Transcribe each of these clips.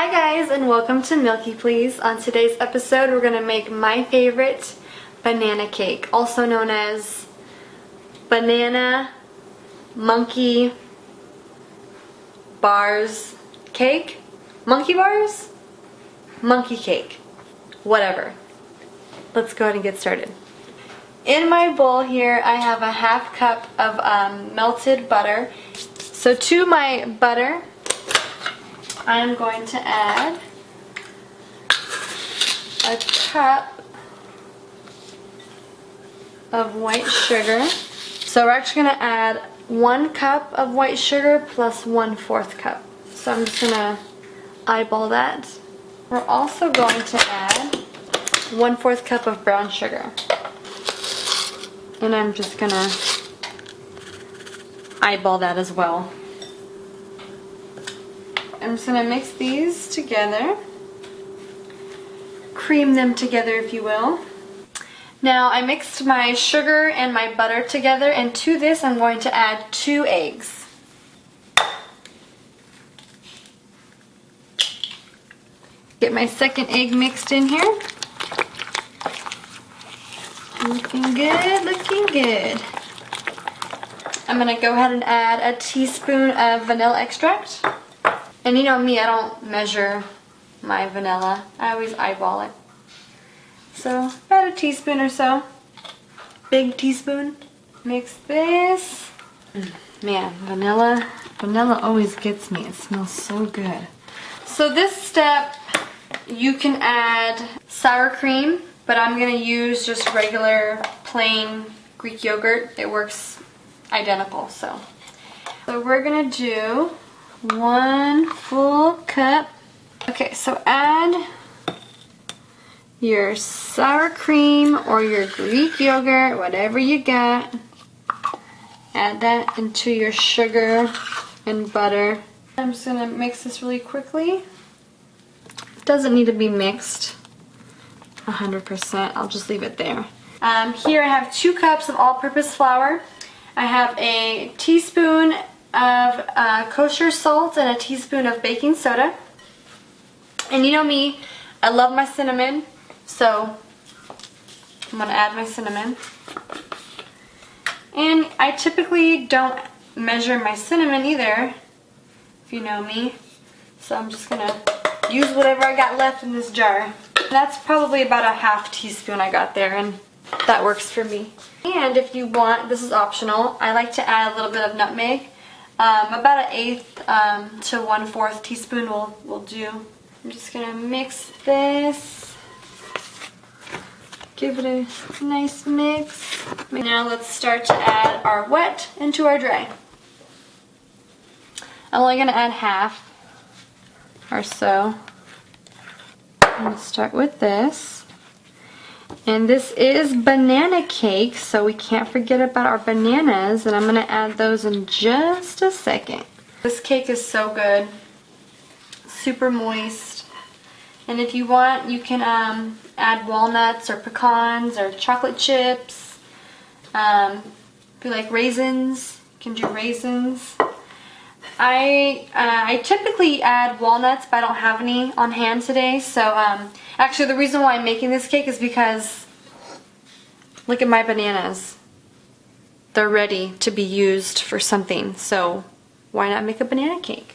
Hi guys, and welcome to Milky Please. On today's episode we're going to make my favorite banana cake, also known as banana monkey bars cake, monkey bars, monkey cake, whatever. Let's go ahead and get started. In my bowl here I have a half cup of melted butter. So to my butter I'm going to add a cup of white sugar. So we're actually going to add 1 cup of white sugar plus 1/4 cup. So I'm just going to eyeball that. We're also going to add 1/4 cup of brown sugar. And I'm just going to eyeball that as well. I'm just going to mix these together, cream them together if you will. Now I mixed my sugar and my butter together, and to this I'm going to add 2 eggs. Get my second egg mixed in here. Looking good, looking good. I'm going to go ahead and add a teaspoon of vanilla extract. And you know me, I don't measure my vanilla. I always eyeball it. So about a teaspoon or so. Big teaspoon. Mix this. Man, vanilla always gets me. It smells so good. So this step, you can add sour cream, but I'm going to use just regular plain Greek yogurt. It works identical. So we're going to do 1 full cup. Okay, so add your sour cream or your Greek yogurt, whatever you got. Add that into your sugar and butter. I'm just going to mix this really quickly. It doesn't need to be mixed 100%. I'll just leave it there. Here I have 2 cups of all-purpose flour. I have a teaspoon of kosher salt and a teaspoon of baking soda. And you know me, I love my cinnamon, so I'm going to add my cinnamon. And I typically don't measure my cinnamon either, if you know me. So I'm just going to use whatever I got left in this jar. That's probably about a ½ teaspoon I got there, and that works for me. And if you want, this is optional, I like to add a little bit of nutmeg. About 1/8 to 1/4 teaspoon will do. I'm just going to mix this. Give it a nice mix. Now let's start to add our wet into our dry. I'm only going to add half or so. Let's start with this. And this is banana cake, so we can't forget about our bananas, and I'm going to add those in just a second. This cake is so good. Super moist. And if you want, you can add walnuts or pecans or chocolate chips. If you like raisins, you can do raisins. I typically add walnuts, but I don't have any on hand today. So actually the reason why I'm making this cake is because look at my bananas. They're ready to be used for something. So why not make a banana cake?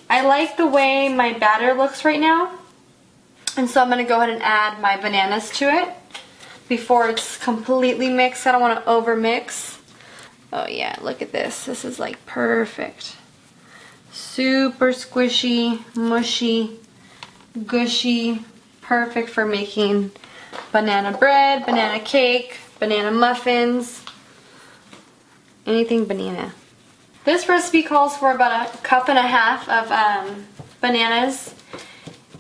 I like the way my batter looks right now. And so I'm going to go ahead and add my bananas to it before it's completely mixed. I don't want to over mix. Oh yeah, look at this. This is like perfect. Super squishy, mushy, gushy, perfect for making banana bread, banana cake, banana muffins, anything banana. This recipe calls for about 1.5 cups of bananas,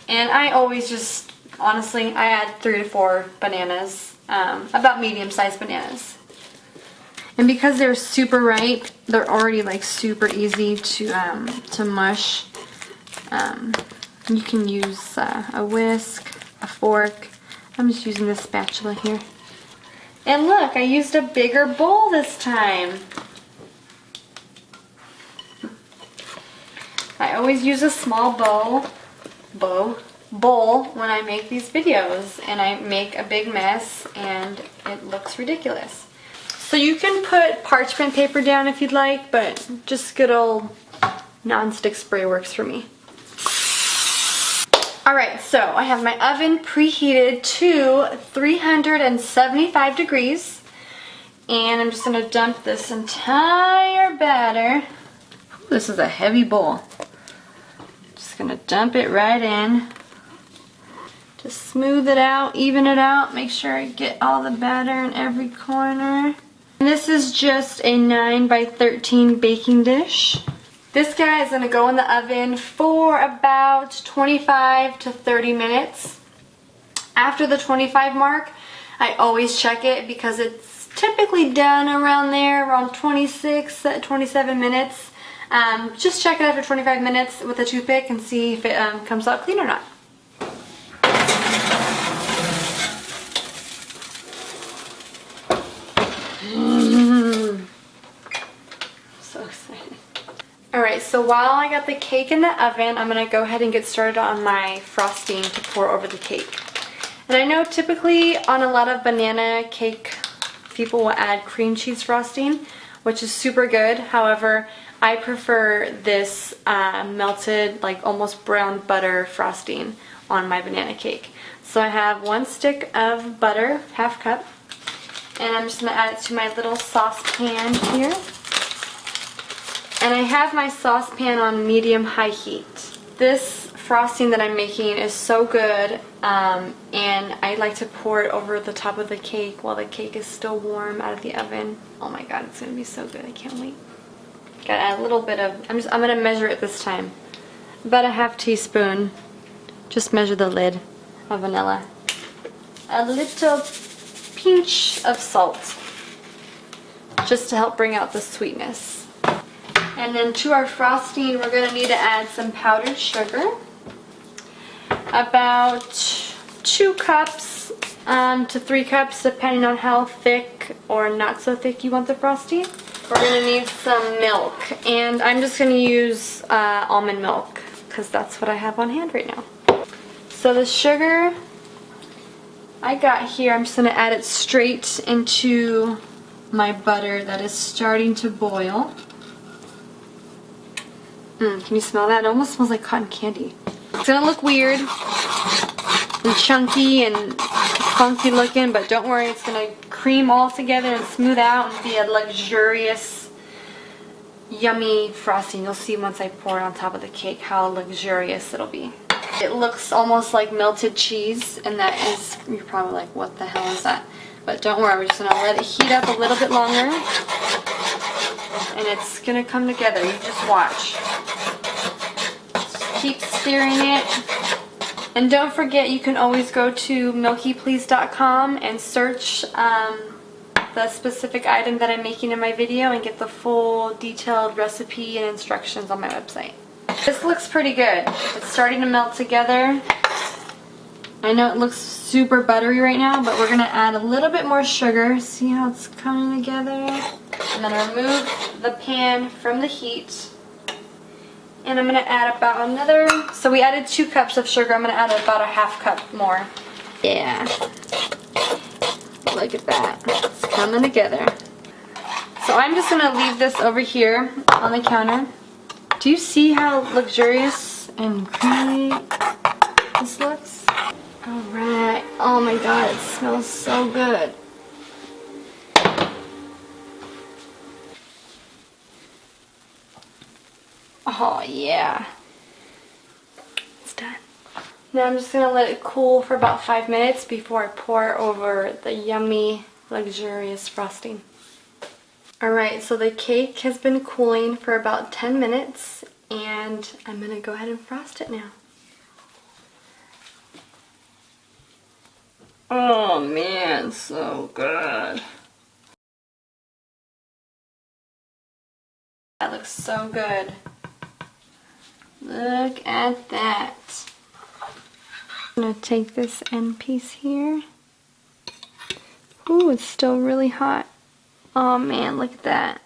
and I always just, honestly, I add 3 to 4 bananas, about medium-sized bananas. And because they're super ripe, they're already like super easy to mush. You can use a whisk, a fork. I'm just using this spatula here. And look, I used a bigger bowl this time. I always use a small bowl. bowl when I make these videos, and I make a big mess and it looks ridiculous. So you can put parchment paper down if you'd like, but just good old non-stick spray works for me. Alright, so I have my oven preheated to 375 degrees, and I'm just going to dump this entire batter. This is a heavy bowl. Just going to dump it right in. Just smooth it out, even it out, make sure I get all the batter in every corner. And this is just a 9 by 13 baking dish. This guy is going to go in the oven for about 25 to 30 minutes. After the 25 mark, I always check it because it's typically done around there, around 26, 27 minutes. Just check it after 25 minutes with a toothpick and see if it comes out clean or not. So excited. Alright, so while I got the cake in the oven, I'm going to go ahead and get started on my frosting to pour over the cake. And I know typically on a lot of banana cake, people will add cream cheese frosting, which is super good. However, I prefer this melted, like almost brown butter frosting on my banana cake. So I have 1 stick of butter, half cup, and I'm just going to add it to my little saucepan here. And I have my saucepan on medium-high heat. This frosting that I'm making is so good, and I like to pour it over the top of the cake while the cake is still warm out of the oven. Oh my god, it's going to be so good. I can't wait. Gotta add a little bit of, I'm going to measure it this time. About a half teaspoon. Just measure the lid of vanilla. A little pinch of salt, just to help bring out the sweetness. And then to our frosting, we're going to need to add some powdered sugar. About 2 cups to 3 cups, depending on how thick or not so thick you want the frosting. We're going to need some milk, and I'm just going to use almond milk because that's what I have on hand right now. So the sugar I got here, I'm just going to add it straight into my butter that is starting to boil. Can you smell that? It almost smells like cotton candy. It's going to look weird and chunky and funky looking, but don't worry, it's going to cream all together and smooth out and be a luxurious, yummy frosting. You'll see once I pour it on top of the cake how luxurious it'll be. It looks almost like melted cheese, and that is, you're probably like, what the hell is that? But don't worry, we're just going to let it heat up a little bit longer, and it's going to come together. You just watch. Just keep stirring it. And don't forget, you can always go to milkyplease.com and search the specific item that I'm making in my video and get the full detailed recipe and instructions on my website. This looks pretty good. It's starting to melt together. I know it looks super buttery right now, but we're going to add a little bit more sugar. See how it's coming together? I'm going to remove the pan from the heat. And I'm going to add about another, so we added 2 cups of sugar. I'm going to add about a half cup more. Yeah. Look at that. It's coming together. So I'm just going to leave this over here on the counter. Do you see how luxurious and creamy this looks? Alright. Oh my god, it smells so good. Oh yeah. It's done. Now I'm just going to let it cool for about 5 minutes before I pour over the yummy, luxurious frosting. Alright, so the cake has been cooling for about 10 minutes, and I'm going to go ahead and frost it now. Oh man, so good. That looks so good. Look at that. I'm going to take this end piece here. Ooh, it's still really hot. Oh man, look at that.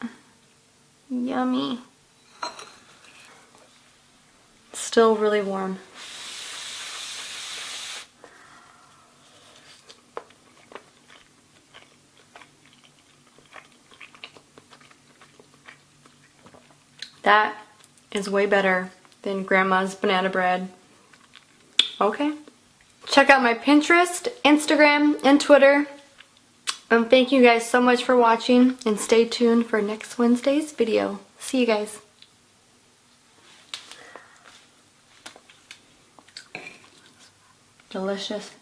Yummy. Still really warm. That is way better than Grandma's banana bread. Okay. Check out my Pinterest, Instagram, and Twitter. Thank you guys so much for watching, and stay tuned for next Wednesday's video. See you guys. Delicious.